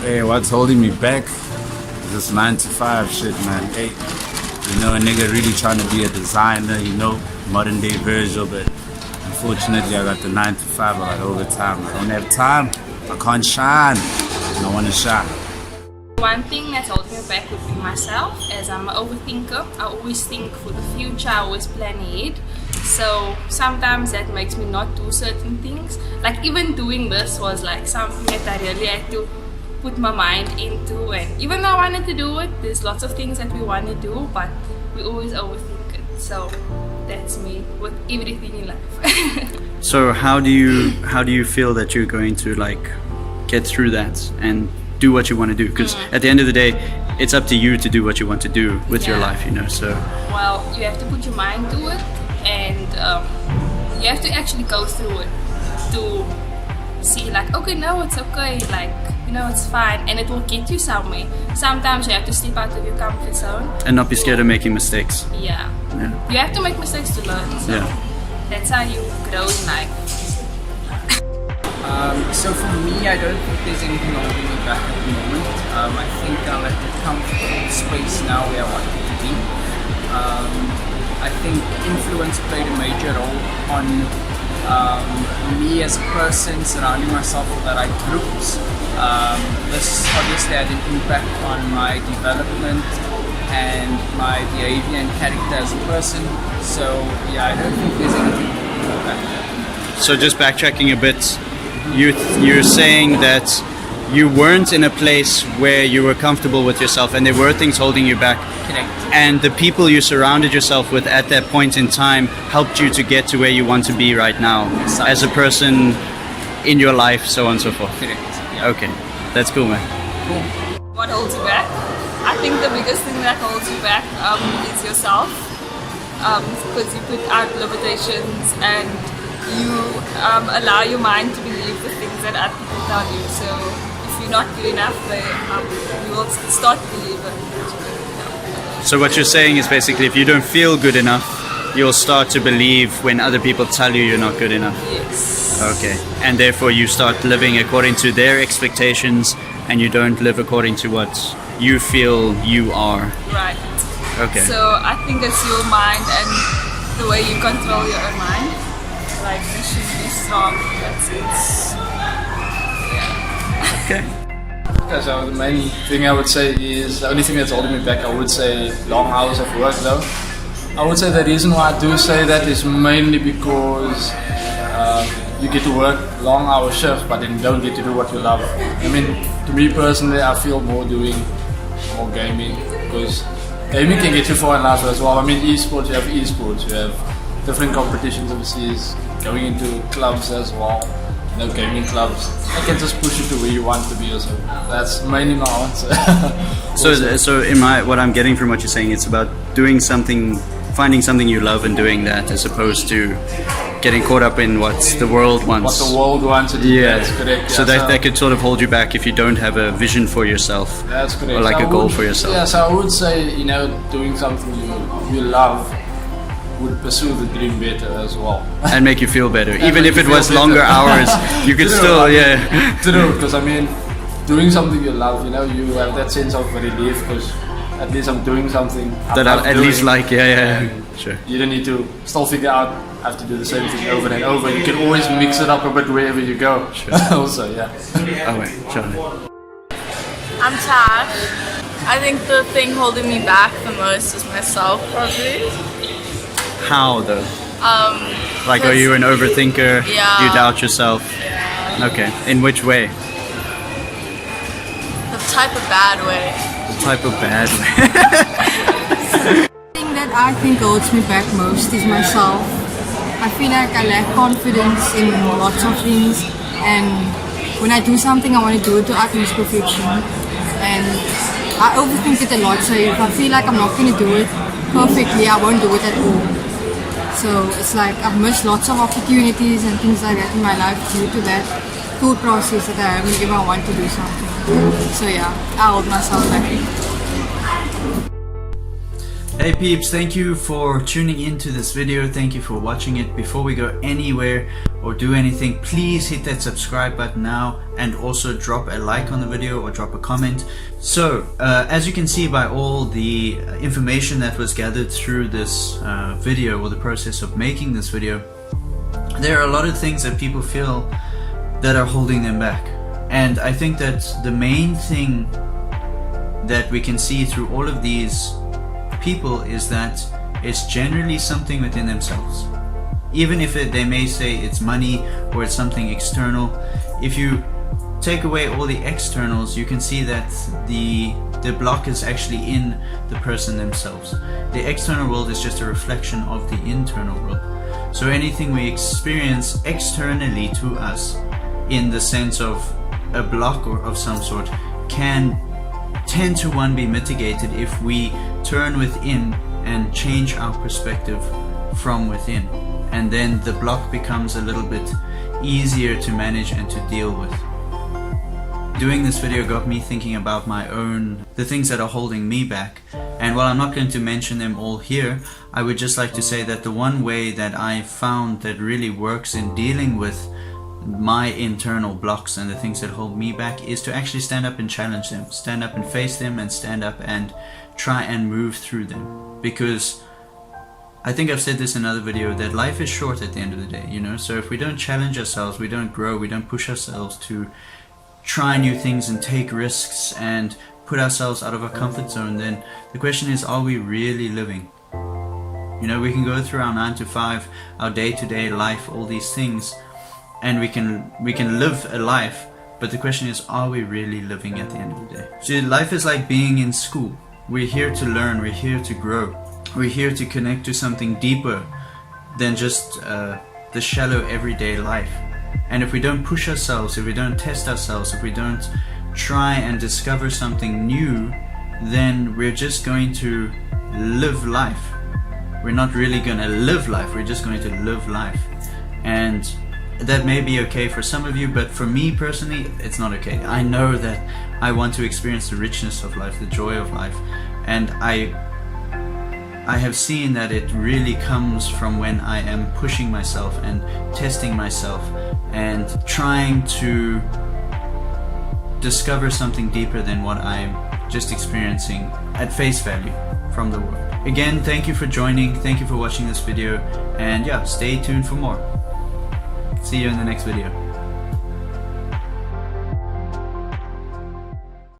Hey, what's holding me back is this 9 to 5 shit, man. Hey, a nigga really trying to be a designer, modern day Virgil, but unfortunately I got the 9 to 5, I got overtime. I don't have time, I can't shine, and I wanna shine. One thing that's holding me back would be myself, as I'm an overthinker. I always think for the future, I always plan ahead. So sometimes that makes me not do certain things. Like even doing this was like something that I really had to put my mind into, and even though I wanted to do it, there's lots of things that we want to do, but we always overthink it. So that's me with everything in life. So how do you feel that you're going to like get through that and do what you want to do? Because at the end of the day, it's up to you to do what you want to do with your life, So well, you have to put your mind to it, and you have to actually go through it to see like, okay, no, it's okay, like, it's fine, and it will get you somewhere. Sometimes you have to step out of your comfort zone and not be scared of making mistakes. Yeah. You have to make mistakes to learn, so that's how you grow in life. So for me, I don't think there's anything holding me back at the moment. I think I'm at the comfortable space now where I want to be. I think influence played a major role on me as a person, surrounding myself with the right groups. This obviously had an impact on my development and my behavior and character as a person. So yeah, I don't think there's anything holding me back. So just backtracking a bit, you're saying that you weren't in a place where you were comfortable with yourself and there were things holding you back. Correct. And the people you surrounded yourself with at that point in time helped you to get to where you want to be right now as a person in your life, so on and so forth. Correct. Yeah. Okay, that's cool, man. Cool. What holds you back? I think the biggest thing that holds you back is yourself, because you put out limitations and you allow your mind to believe the things that other people tell you. So if you're not good enough, you will start to believe it. So what you're saying is basically if you don't feel good enough, you'll start to believe when other people tell you you're not good enough. Yes. Okay. And therefore you start living according to their expectations and you don't live according to what you feel you are. Right. Okay. So I think it's your mind and the way you control your own mind. Like you should be strong in that sense. Yeah. Okay. Yeah, so the main thing I would say is, the only thing that's holding me back, I would say long hours of work though. I would say the reason why I do say that is mainly because you get to work long hour shifts but then you don't get to do what you love. I mean, to me personally, I feel more doing more gaming, because gaming can get you far in life as well. I mean, esports, you have esports, you have different competitions overseas, going into clubs as well. Gaming clubs, I can just push you to where you want to be also. That's mainly my answer. So what I'm getting from what you're saying, it's about doing something, finding something you love and doing that, as opposed to getting caught up in what the world wants. What the world wants to do, yeah. That's correct. So that could sort of hold you back if you don't have a vision for yourself. That's correct. Or like a goal for yourself. Yeah, so I would say, doing something you love would pursue the dream better as well. And make you feel better. Even if it was longer hours, you could still, True, because I mean, doing something you love, you have that sense of relief, because at least I'm doing something that I at least like, sure. You don't need to still figure out, have to do the same thing over and over. You can always mix it up a bit wherever you go. Sure. Also, yeah. Oh wait, Charlie. I'm Tash. I think the thing holding me back the most is myself, probably. How though? Like, are you an overthinker? Yeah. You doubt yourself? Yeah. Okay. In which way? The type of bad way. The type of bad way. The thing that I think holds me back most is myself. I feel like I lack confidence in lots of things, and when I do something I want to do it to utmost perfection, and I overthink it a lot. So if I feel like I'm not going to do it perfectly, I won't do it at all. So it's like I've missed lots of opportunities and things like that in my life due to that thought process that I have whenever I want to do something. So yeah, I hold myself back. Hey peeps, thank you for tuning into this video. Thank you for watching it. Before we go anywhere or do anything, please hit that subscribe button now and also drop a like on the video or drop a comment. So as you can see by all the information that was gathered through this video, or the process of making this video, there are a lot of things that people feel that are holding them back. And I think that the main thing that we can see through all of these people is that it's generally something within themselves. Even if they may say it's money or it's something external, if you take away all the externals, you can see that the block is actually in the person themselves. The external world is just a reflection of the internal world. So anything we experience externally to us in the sense of a block or of some sort can 10 to 1 be mitigated if we turn within and change our perspective from within, and then the block becomes a little bit easier to manage and to deal with. Doing this video got me thinking about the things that are holding me back, and while I'm not going to mention them all here, I would just like to say that the one way that I found that really works in dealing with my internal blocks and the things that hold me back is to actually stand up and challenge them, stand up and face them, and stand up and try and move through them. Because I think I've said this in another video, that life is short at the end of the day, you know. So if we don't challenge ourselves, we don't grow, we don't push ourselves to try new things and take risks and put ourselves out of our comfort zone, then the question is, are we really living? You know, we can go through our 9 to 5, our day-to-day life, all these things, and we can live a life, but the question is, are we really living at the end of the day? See, life is like being in school. We're here to learn, we're here to grow, we're here to connect to something deeper than just the shallow everyday life. And if we don't push ourselves, if we don't test ourselves, if we don't try and discover something new, then we're just going to live life. We're not really going to live life, we're just going to live life. And that may be okay for some of you, but for me personally, it's not okay. I know that I want to experience the richness of life, the joy of life, and I have seen that it really comes from when I am pushing myself and testing myself and trying to discover something deeper than what I'm just experiencing at face value from the world. Again, thank you for joining, thank you for watching this video, and yeah, stay tuned for more. See you in the next video.